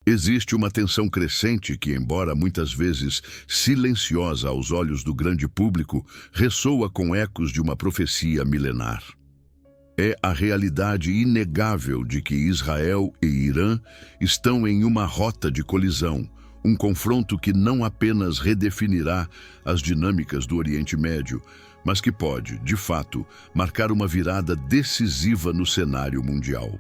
Existe uma tensão crescente que, embora muitas vezes silenciosa aos olhos do grande público, ressoa com ecos de uma profecia milenar. É a realidade inegável de que Israel e Irã estão em uma rota de colisão, um confronto que não apenas redefinirá as dinâmicas do Oriente Médio, mas que pode, de fato, marcar uma virada decisiva no cenário mundial.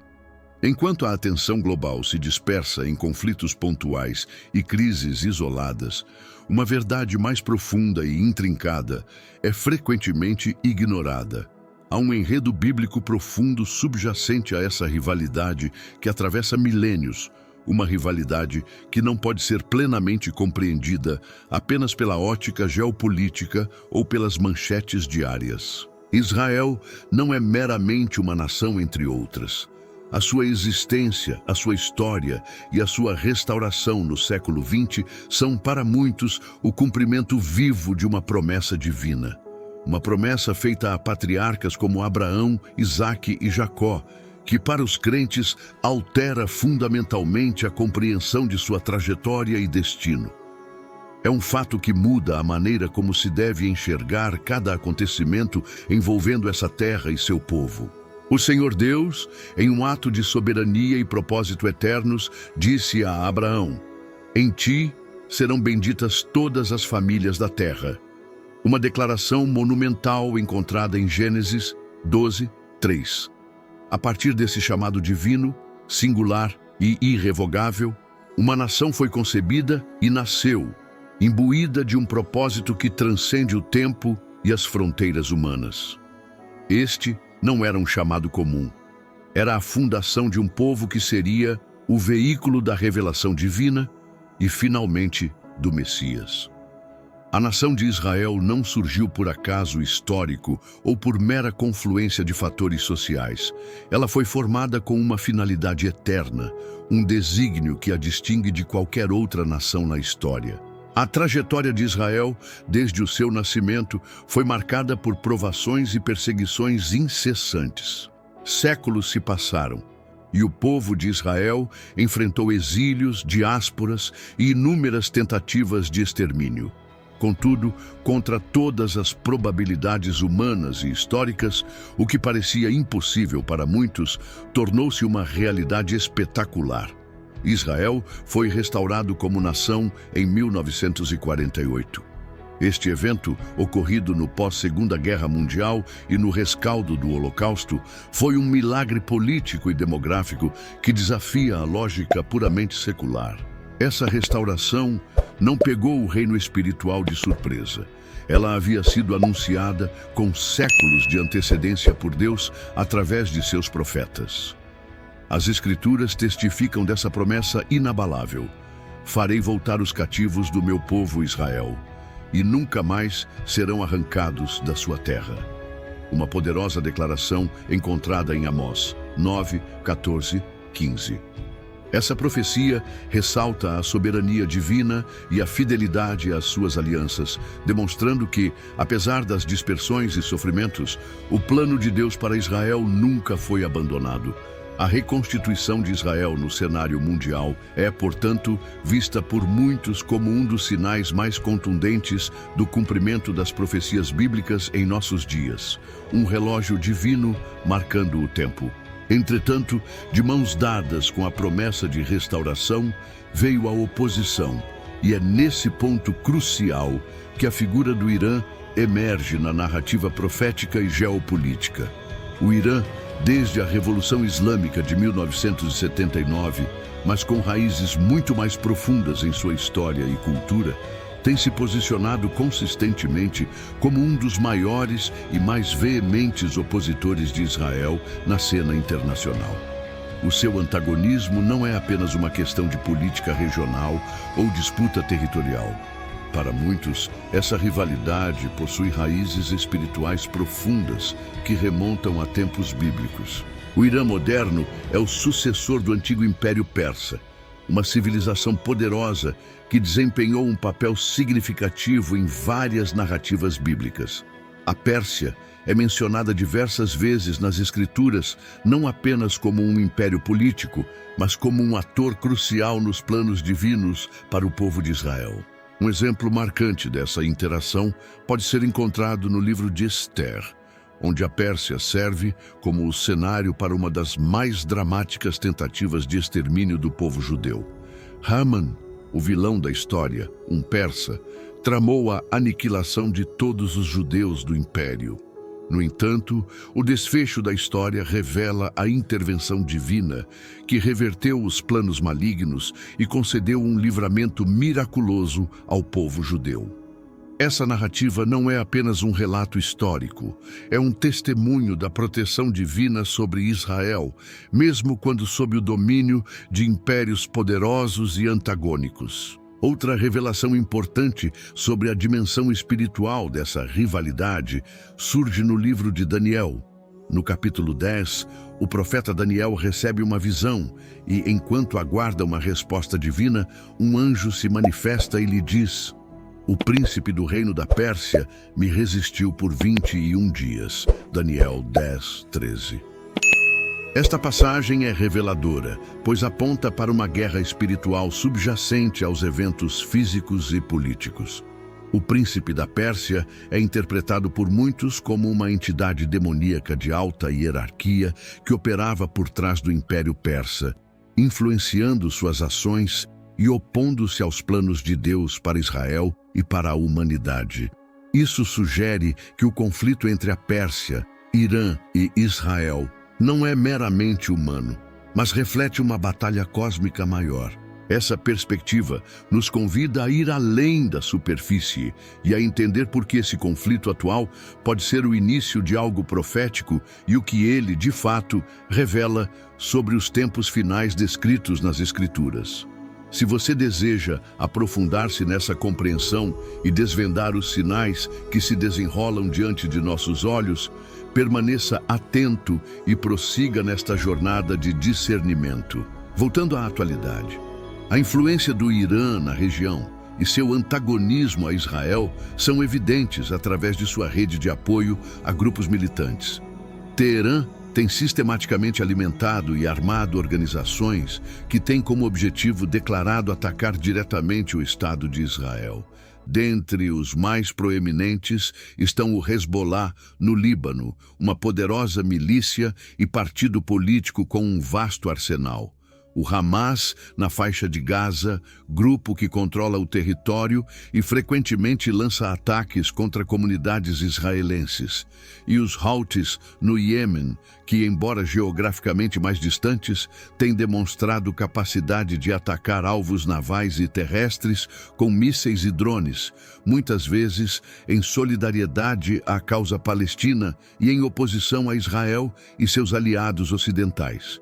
Enquanto a atenção global se dispersa em conflitos pontuais e crises isoladas, uma verdade mais profunda e intrincada é frequentemente ignorada. Há um enredo bíblico profundo subjacente a essa rivalidade que atravessa milênios, uma rivalidade que não pode ser plenamente compreendida apenas pela ótica geopolítica ou pelas manchetes diárias. Israel não é meramente uma nação entre outras. A sua existência, a sua história e a sua restauração no século XX são, para muitos, o cumprimento vivo de uma promessa divina. Uma promessa feita a patriarcas como Abraão, Isaque e Jacó, que para os crentes altera fundamentalmente a compreensão de sua trajetória e destino. É um fato que muda a maneira como se deve enxergar cada acontecimento envolvendo essa terra e seu povo. O Senhor Deus, em um ato de soberania e propósito eternos, disse a Abraão: "Em ti serão benditas todas as famílias da terra." Uma declaração monumental encontrada em Gênesis 12, 3. A partir desse chamado divino, singular e irrevogável, uma nação foi concebida e nasceu, imbuída de um propósito que transcende o tempo e as fronteiras humanas. Este não era um chamado comum. Era a fundação de um povo que seria o veículo da revelação divina e, finalmente, do Messias. A nação de Israel não surgiu por acaso histórico ou por mera confluência de fatores sociais. Ela foi formada com uma finalidade eterna, um desígnio que a distingue de qualquer outra nação na história. A trajetória de Israel, desde o seu nascimento, foi marcada por provações e perseguições incessantes. Séculos se passaram, e o povo de Israel enfrentou exílios, diásporas e inúmeras tentativas de extermínio. Contudo, contra todas as probabilidades humanas e históricas, o que parecia impossível para muitos tornou-se uma realidade espetacular. Israel foi restaurado como nação em 1948. Este evento, ocorrido no pós-Segunda Guerra Mundial e no rescaldo do Holocausto, foi um milagre político e demográfico que desafia a lógica puramente secular. Essa restauração não pegou o reino espiritual de surpresa. Ela havia sido anunciada com séculos de antecedência por Deus através de seus profetas. As Escrituras testificam dessa promessa inabalável: "Farei voltar os cativos do meu povo Israel, e nunca mais serão arrancados da sua terra." Uma poderosa declaração encontrada em Amós 9, 14, 15. Essa profecia ressalta a soberania divina e a fidelidade às suas alianças, demonstrando que, apesar das dispersões e sofrimentos, o plano de Deus para Israel nunca foi abandonado. A reconstituição de Israel no cenário mundial é, portanto, vista por muitos como um dos sinais mais contundentes do cumprimento das profecias bíblicas em nossos dias, um relógio divino marcando o tempo. Entretanto, de mãos dadas com a promessa de restauração, veio a oposição, e é nesse ponto crucial que a figura do Irã emerge na narrativa profética e geopolítica. O Irã, desde a Revolução Islâmica de 1979, mas com raízes muito mais profundas em sua história e cultura, tem se posicionado consistentemente como um dos maiores e mais veementes opositores de Israel na cena internacional. O seu antagonismo não é apenas uma questão de política regional ou disputa territorial. Para muitos, essa rivalidade possui raízes espirituais profundas que remontam a tempos bíblicos. O Irã moderno é o sucessor do antigo Império Persa, uma civilização poderosa que desempenhou um papel significativo em várias narrativas bíblicas. A Pérsia é mencionada diversas vezes nas Escrituras, não apenas como um império político, mas como um ator crucial nos planos divinos para o povo de Israel. Um exemplo marcante dessa interação pode ser encontrado no livro de Esther, onde a Pérsia serve como o cenário para uma das mais dramáticas tentativas de extermínio do povo judeu. Haman, o vilão da história, um persa, tramou a aniquilação de todos os judeus do império. No entanto, o desfecho da história revela a intervenção divina que reverteu os planos malignos e concedeu um livramento miraculoso ao povo judeu. Essa narrativa não é apenas um relato histórico, é um testemunho da proteção divina sobre Israel, mesmo quando sob o domínio de impérios poderosos e antagônicos. Outra revelação importante sobre a dimensão espiritual dessa rivalidade surge no livro de Daniel. No capítulo 10, o profeta Daniel recebe uma visão e, enquanto aguarda uma resposta divina, um anjo se manifesta e lhe diz: "O príncipe do reino da Pérsia me resistiu por 21 dias. Daniel 10, 13. Esta passagem é reveladora, pois aponta para uma guerra espiritual subjacente aos eventos físicos e políticos. O príncipe da Pérsia é interpretado por muitos como uma entidade demoníaca de alta hierarquia que operava por trás do Império Persa, influenciando suas ações e opondo-se aos planos de Deus para Israel e para a humanidade. Isso sugere que o conflito entre a Pérsia, Irã e Israel não é meramente humano, mas reflete uma batalha cósmica maior. Essa perspectiva nos convida a ir além da superfície e a entender por que esse conflito atual pode ser o início de algo profético e o que ele, de fato, revela sobre os tempos finais descritos nas Escrituras. Se você deseja aprofundar-se nessa compreensão e desvendar os sinais que se desenrolam diante de nossos olhos, permaneça atento e prossiga nesta jornada de discernimento. Voltando à atualidade, a influência do Irã na região e seu antagonismo a Israel são evidentes através de sua rede de apoio a grupos militantes. Teherã tem sistematicamente alimentado e armado organizações que têm como objetivo declarado atacar diretamente o Estado de Israel. Dentre os mais proeminentes estão o Hezbollah, no Líbano, uma poderosa milícia e partido político com um vasto arsenal. O Hamas, na faixa de Gaza, grupo que controla o território e frequentemente lança ataques contra comunidades israelenses. E os Houthis, no Iêmen, que, embora geograficamente mais distantes, têm demonstrado capacidade de atacar alvos navais e terrestres com mísseis e drones, muitas vezes em solidariedade à causa palestina e em oposição a Israel e seus aliados ocidentais.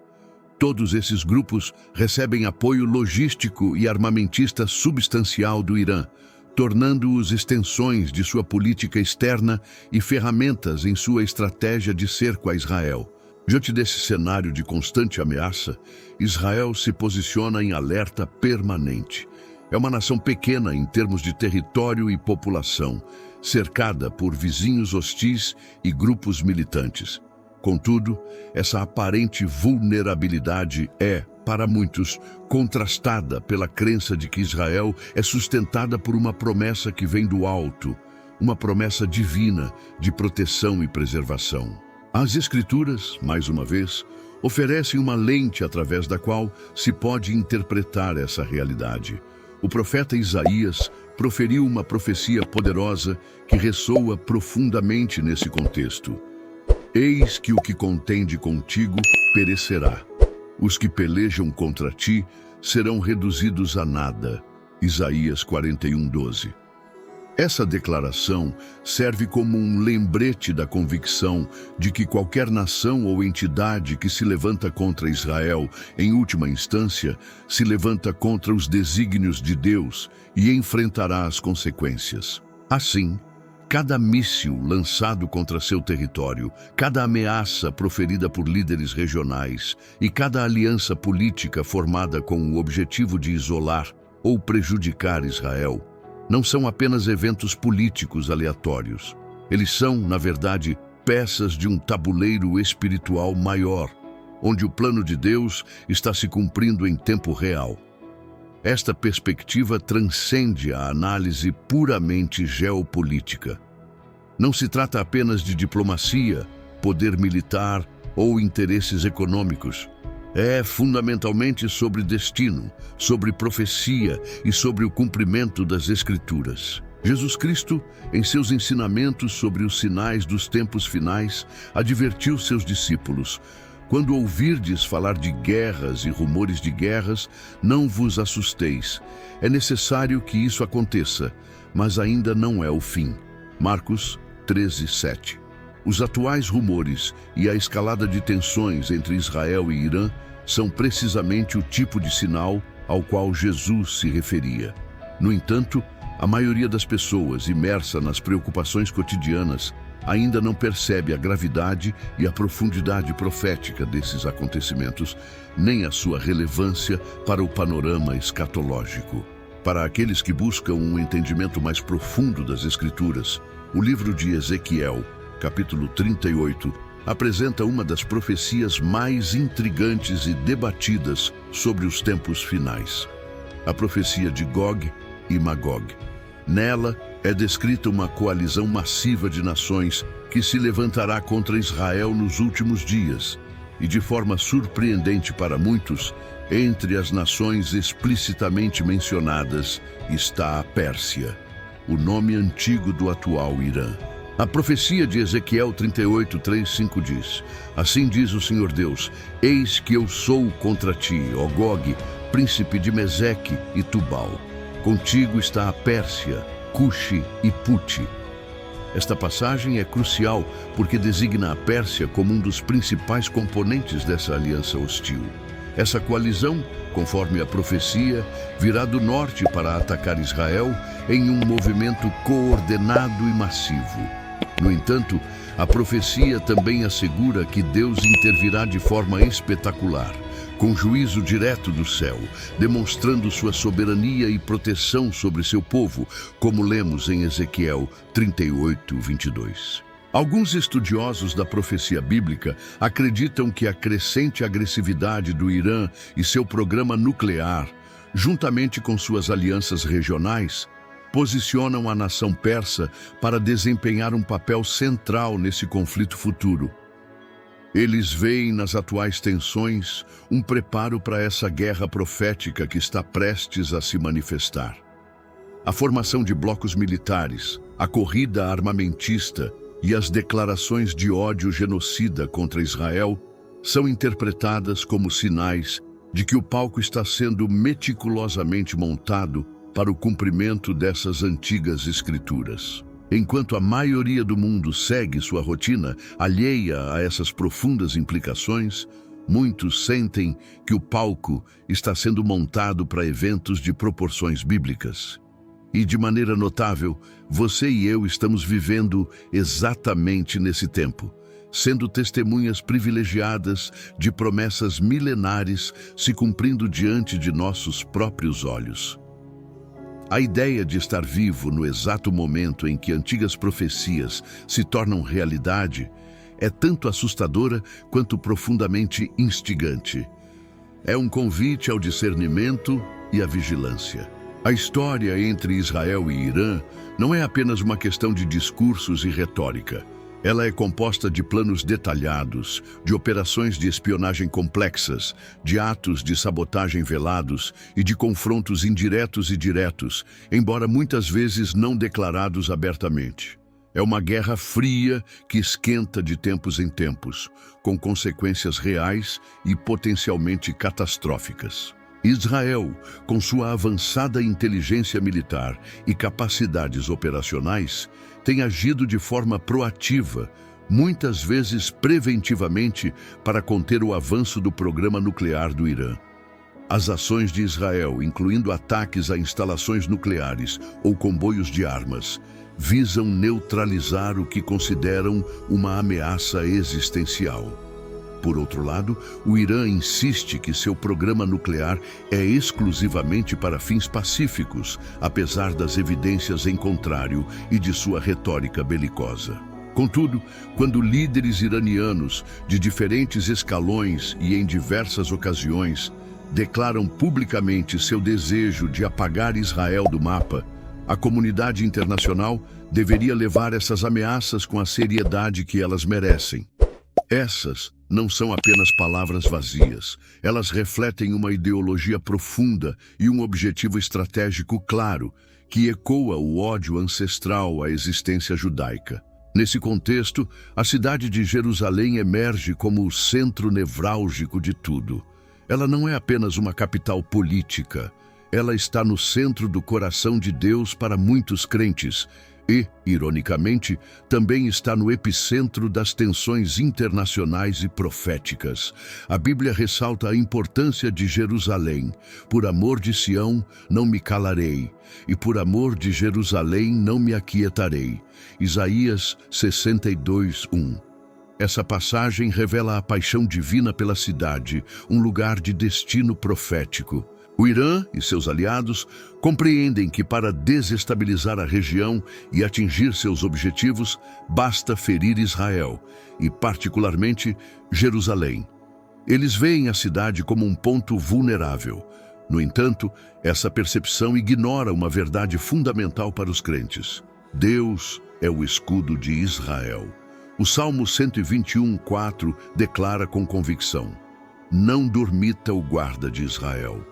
Todos esses grupos recebem apoio logístico e armamentista substancial do Irã, tornando-os extensões de sua política externa e ferramentas em sua estratégia de cerco a Israel. Diante desse cenário de constante ameaça, Israel se posiciona em alerta permanente. É uma nação pequena em termos de território e população, cercada por vizinhos hostis e grupos militantes. Contudo, essa aparente vulnerabilidade é, para muitos, contrastada pela crença de que Israel é sustentada por uma promessa que vem do alto, uma promessa divina de proteção e preservação. As Escrituras, mais uma vez, oferecem uma lente através da qual se pode interpretar essa realidade. O profeta Isaías proferiu uma profecia poderosa que ressoa profundamente nesse contexto. Eis que o que contende contigo perecerá. Os que pelejam contra ti serão reduzidos a nada. Isaías 41:12. Essa declaração serve como um lembrete da convicção de que qualquer nação ou entidade que se levanta contra Israel, em última instância, se levanta contra os desígnios de Deus e enfrentará as consequências. Assim, cada míssil lançado contra seu território, cada ameaça proferida por líderes regionais e cada aliança política formada com o objetivo de isolar ou prejudicar Israel não são apenas eventos políticos aleatórios. Eles são, na verdade, peças de um tabuleiro espiritual maior, onde o plano de Deus está se cumprindo em tempo real. Esta perspectiva transcende a análise puramente geopolítica. Não se trata apenas de diplomacia, poder militar ou interesses econômicos. É fundamentalmente sobre destino, sobre profecia e sobre o cumprimento das Escrituras. Jesus Cristo, em seus ensinamentos sobre os sinais dos tempos finais, advertiu seus discípulos: quando ouvirdes falar de guerras e rumores de guerras, não vos assusteis. É necessário que isso aconteça, mas ainda não é o fim. Marcos 13:7. Os atuais rumores e a escalada de tensões entre Israel e Irã são precisamente o tipo de sinal ao qual Jesus se referia. No entanto, a maioria das pessoas imersa nas preocupações cotidianas ainda não percebe a gravidade e a profundidade profética desses acontecimentos, nem a sua relevância para o panorama escatológico. Para aqueles que buscam um entendimento mais profundo das Escrituras, o livro de Ezequiel, capítulo 38, apresenta uma das profecias mais intrigantes e debatidas sobre os tempos finais: a profecia de Gog e Magog. Nela é descrita uma coalizão massiva de nações que se levantará contra Israel nos últimos dias. E de forma surpreendente para muitos, entre as nações explicitamente mencionadas está a Pérsia, o nome antigo do atual Irã. A profecia de Ezequiel 38:3-5 diz: assim diz o Senhor Deus, eis que eu sou contra ti, ó Gog, príncipe de Meseque e Tubal. Contigo está a Pérsia, Cuxi e Puti. Esta passagem é crucial porque designa a Pérsia como um dos principais componentes dessa aliança hostil. Essa coalizão, conforme a profecia, virá do norte para atacar Israel em um movimento coordenado e massivo. No entanto, a profecia também assegura que Deus intervirá de forma espetacular, com juízo direto do céu, demonstrando sua soberania e proteção sobre seu povo, como lemos em Ezequiel 38:22. Alguns estudiosos da profecia bíblica acreditam que a crescente agressividade do Irã e seu programa nuclear, juntamente com suas alianças regionais, posicionam a nação persa para desempenhar um papel central nesse conflito futuro. Eles veem nas atuais tensões um preparo para essa guerra profética que está prestes a se manifestar. A formação de blocos militares, a corrida armamentista e as declarações de ódio genocida contra Israel são interpretadas como sinais de que o palco está sendo meticulosamente montado para o cumprimento dessas antigas escrituras. Enquanto a maioria do mundo segue sua rotina alheia a essas profundas implicações, muitos sentem que o palco está sendo montado para eventos de proporções bíblicas. E, de maneira notável, você e eu estamos vivendo exatamente nesse tempo, sendo testemunhas privilegiadas de promessas milenares se cumprindo diante de nossos próprios olhos. A ideia de estar vivo no exato momento em que antigas profecias se tornam realidade é tanto assustadora quanto profundamente instigante. É um convite ao discernimento e à vigilância. A história entre Israel e Irã não é apenas uma questão de discursos e retórica. Ela é composta de planos detalhados, de operações de espionagem complexas, de atos de sabotagem velados e de confrontos indiretos e diretos, embora muitas vezes não declarados abertamente. É uma guerra fria que esquenta de tempos em tempos, com consequências reais e potencialmente catastróficas. Israel, com sua avançada inteligência militar e capacidades operacionais, tem agido de forma proativa, muitas vezes preventivamente, para conter o avanço do programa nuclear do Irã. As ações de Israel, incluindo ataques a instalações nucleares ou comboios de armas, visam neutralizar o que consideram uma ameaça existencial. Por outro lado, o Irã insiste que seu programa nuclear é exclusivamente para fins pacíficos, apesar das evidências em contrário e de sua retórica belicosa. Contudo, quando líderes iranianos de diferentes escalões e em diversas ocasiões declaram publicamente seu desejo de apagar Israel do mapa, a comunidade internacional deveria levar essas ameaças com a seriedade que elas merecem. Essas não são apenas palavras vazias, elas refletem uma ideologia profunda e um objetivo estratégico claro, que ecoa o ódio ancestral à existência judaica. Nesse contexto, a cidade de Jerusalém emerge como o centro nevrálgico de tudo. Ela não é apenas uma capital política, ela está no centro do coração de Deus para muitos crentes e, ironicamente, também está no epicentro das tensões internacionais e proféticas. A Bíblia ressalta a importância de Jerusalém. Por amor de Sião, não me calarei, e por amor de Jerusalém não me aquietarei. Isaías 62:1. Essa passagem revela a paixão divina pela cidade, um lugar de destino profético. O Irã e seus aliados compreendem que para desestabilizar a região e atingir seus objetivos, basta ferir Israel, e particularmente Jerusalém. Eles veem a cidade como um ponto vulnerável. No entanto, essa percepção ignora uma verdade fundamental para os crentes. Deus é o escudo de Israel. O Salmo 121:4 declara com convicção: não dormita o guarda de Israel.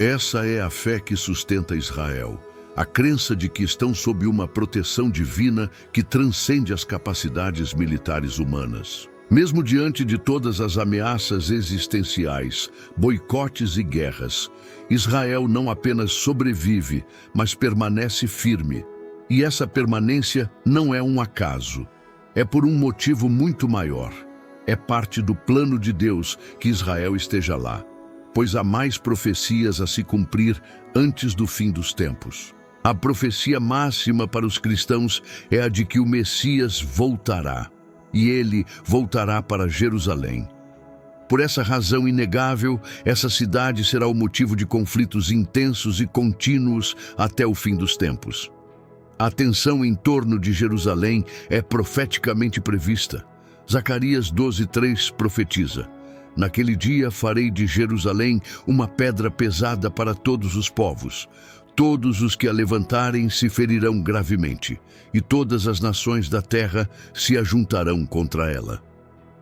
Essa é a fé que sustenta Israel, a crença de que estão sob uma proteção divina que transcende as capacidades militares humanas. Mesmo diante de todas as ameaças existenciais, boicotes e guerras, Israel não apenas sobrevive, mas permanece firme. E essa permanência não é um acaso, é por um motivo muito maior. É parte do plano de Deus que Israel esteja lá, pois há mais profecias a se cumprir antes do fim dos tempos. A profecia máxima para os cristãos é a de que o Messias voltará, e ele voltará para Jerusalém. Por essa razão inegável, essa cidade será o motivo de conflitos intensos e contínuos até o fim dos tempos. A tensão em torno de Jerusalém é profeticamente prevista. Zacarias 12:3 profetiza: naquele dia farei de Jerusalém uma pedra pesada para todos os povos. Todos os que a levantarem se ferirão gravemente, e todas as nações da terra se ajuntarão contra ela.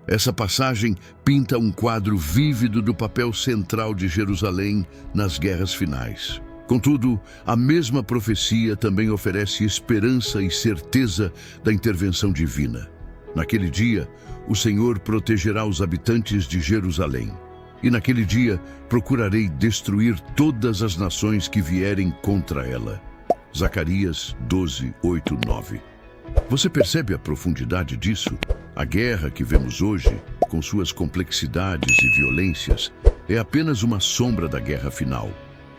Essa passagem pinta um quadro vívido do papel central de Jerusalém nas guerras finais. Contudo, a mesma profecia também oferece esperança e certeza da intervenção divina. Naquele dia, o Senhor protegerá os habitantes de Jerusalém. E naquele dia, procurarei destruir todas as nações que vierem contra ela. Zacarias 12:8-9. Você percebe a profundidade disso? A guerra que vemos hoje, com suas complexidades e violências, é apenas uma sombra da guerra final,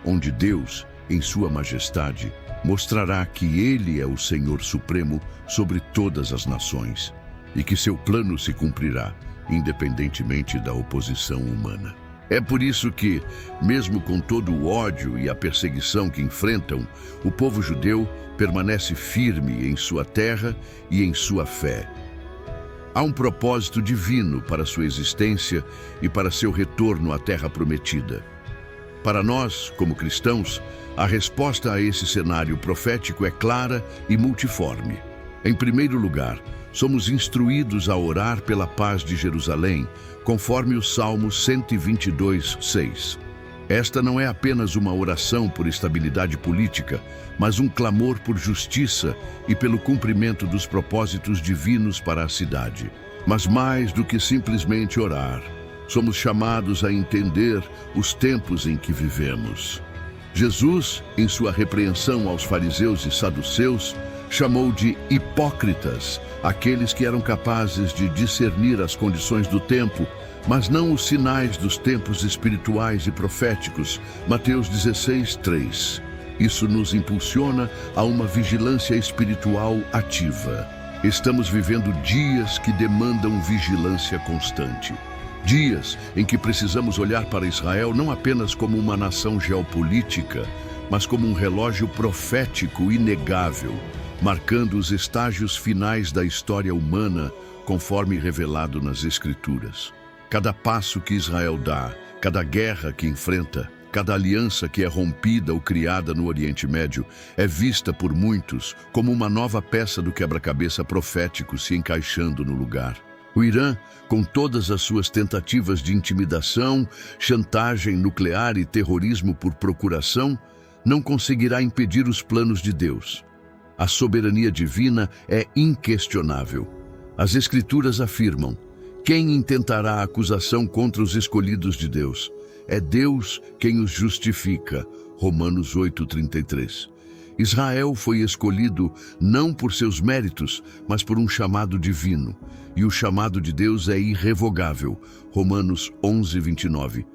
onde Deus, em sua majestade, mostrará que Ele é o Senhor Supremo sobre todas as nações, e que seu plano se cumprirá, independentemente da oposição humana. É por isso que, mesmo com todo o ódio e a perseguição que enfrentam, o povo judeu permanece firme em sua terra e em sua fé. Há um propósito divino para sua existência e para seu retorno à terra prometida. Para nós, como cristãos, a resposta a esse cenário profético é clara e multiforme. Em primeiro lugar, somos instruídos a orar pela paz de Jerusalém, conforme o Salmo 122:6. Esta não é apenas uma oração por estabilidade política, mas um clamor por justiça e pelo cumprimento dos propósitos divinos para a cidade. Mas mais do que simplesmente orar, somos chamados a entender os tempos em que vivemos. Jesus, em sua repreensão aos fariseus e saduceus, chamou de hipócritas aqueles que eram capazes de discernir as condições do tempo, mas não os sinais dos tempos espirituais e proféticos. Mateus 16:3. Isso nos impulsiona a uma vigilância espiritual ativa. Estamos vivendo dias que demandam vigilância constante. Dias em que precisamos olhar para Israel não apenas como uma nação geopolítica, mas como um relógio profético inegável, marcando os estágios finais da história humana, conforme revelado nas Escrituras. Cada passo que Israel dá, cada guerra que enfrenta, cada aliança que é rompida ou criada no Oriente Médio é vista por muitos como uma nova peça do quebra-cabeça profético se encaixando no lugar. O Irã, com todas as suas tentativas de intimidação, chantagem nuclear e terrorismo por procuração, não conseguirá impedir os planos de Deus. A soberania divina é inquestionável. As Escrituras afirmam: quem intentará a acusação contra os escolhidos de Deus? É Deus quem os justifica. Romanos 8:33. Israel foi escolhido não por seus méritos, mas por um chamado divino. E o chamado de Deus é irrevogável. Romanos 11:29.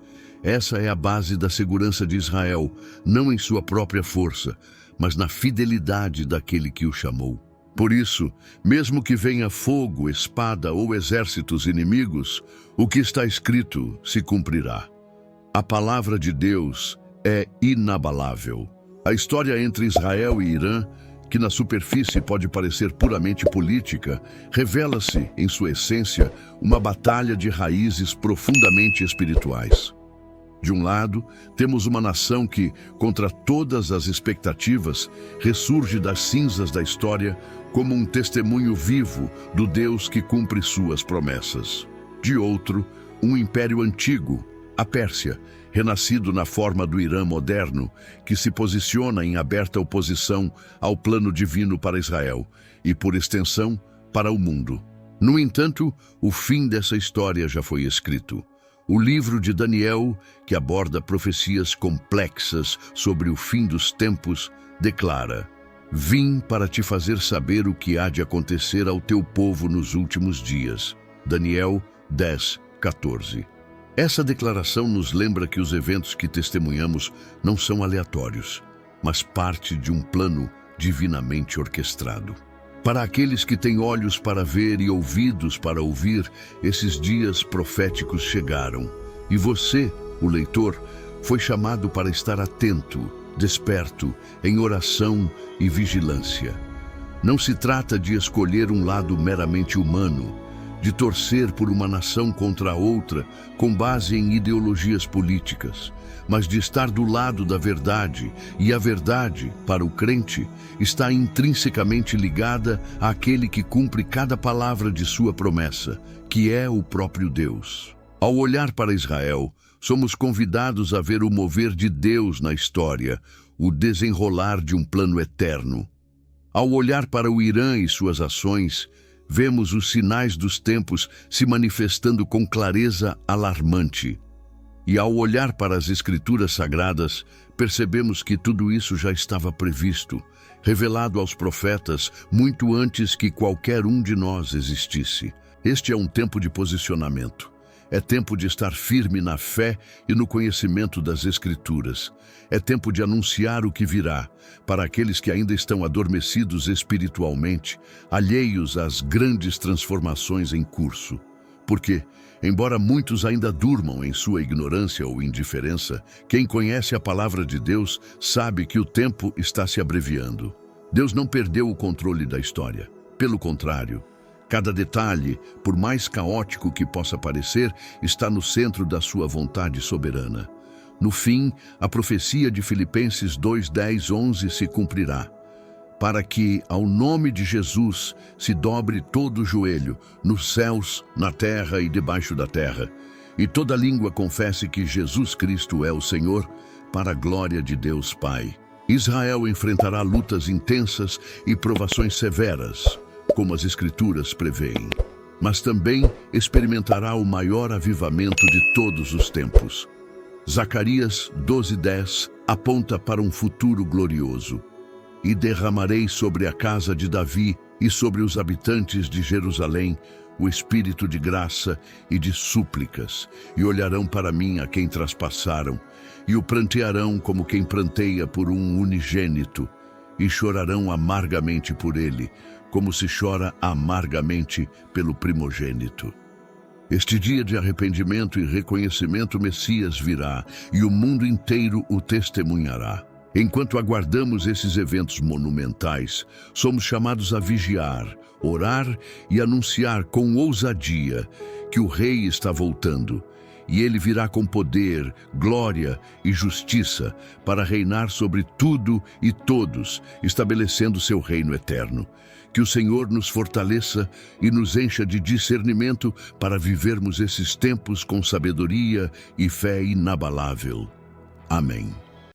Essa é a base da segurança de Israel, não em sua própria força, mas na fidelidade daquele que o chamou. Por isso, mesmo que venha fogo, espada ou exércitos inimigos, o que está escrito se cumprirá. A palavra de Deus é inabalável. A história entre Israel e Irã, que na superfície pode parecer puramente política, revela-se, em sua essência, uma batalha de raízes profundamente espirituais. De um lado, temos uma nação que, contra todas as expectativas, ressurge das cinzas da história como um testemunho vivo do Deus que cumpre suas promessas. De outro, um império antigo, a Pérsia, renascido na forma do Irã moderno, que se posiciona em aberta oposição ao plano divino para Israel e, por extensão, para o mundo. No entanto, o fim dessa história já foi escrito. O livro de Daniel, que aborda profecias complexas sobre o fim dos tempos, declara: Vim para te fazer saber o que há de acontecer ao teu povo nos últimos dias. Daniel 10:14. Essa declaração nos lembra que os eventos que testemunhamos não são aleatórios, mas parte de um plano divinamente orquestrado. Para aqueles que têm olhos para ver e ouvidos para ouvir, esses dias proféticos chegaram. E você, o leitor, foi chamado para estar atento, desperto, em oração e vigilância. Não se trata de escolher um lado meramente humano, de torcer por uma nação contra a outra com base em ideologias políticas, mas de estar do lado da verdade, e a verdade, para o crente, está intrinsecamente ligada àquele que cumpre cada palavra de sua promessa, que é o próprio Deus. Ao olhar para Israel, somos convidados a ver o mover de Deus na história, o desenrolar de um plano eterno. Ao olhar para o Irã e suas ações, vemos os sinais dos tempos se manifestando com clareza alarmante. E ao olhar para as Escrituras Sagradas, percebemos que tudo isso já estava previsto, revelado aos profetas muito antes que qualquer um de nós existisse. Este é um tempo de posicionamento. É tempo de estar firme na fé e no conhecimento das Escrituras. É tempo de anunciar o que virá, para aqueles que ainda estão adormecidos espiritualmente, alheios às grandes transformações em curso. Porque, embora muitos ainda durmam em sua ignorância ou indiferença, quem conhece a palavra de Deus sabe que o tempo está se abreviando. Deus não perdeu o controle da história. Pelo contrário, cada detalhe, por mais caótico que possa parecer, está no centro da sua vontade soberana. No fim, a profecia de Filipenses 2:10-11 se cumprirá, para que, ao nome de Jesus, se dobre todo o joelho, nos céus, na terra e debaixo da terra, e toda língua confesse que Jesus Cristo é o Senhor, para a glória de Deus Pai. Israel enfrentará lutas intensas e provações severas, como as Escrituras preveem, mas também experimentará o maior avivamento de todos os tempos. Zacarias 12:10 aponta para um futuro glorioso. E derramarei sobre a casa de Davi e sobre os habitantes de Jerusalém o espírito de graça e de súplicas, e olharão para mim a quem traspassaram, e o prantearão como quem pranteia por um unigênito, e chorarão amargamente por ele, como se chora amargamente pelo primogênito. Este dia de arrependimento e reconhecimento, o Messias virá e o mundo inteiro o testemunhará. Enquanto aguardamos esses eventos monumentais, somos chamados a vigiar, orar e anunciar com ousadia que o Rei está voltando. E ele virá com poder, glória e justiça para reinar sobre tudo e todos, estabelecendo seu reino eterno. Que o Senhor nos fortaleça e nos encha de discernimento para vivermos esses tempos com sabedoria e fé inabalável. Amém.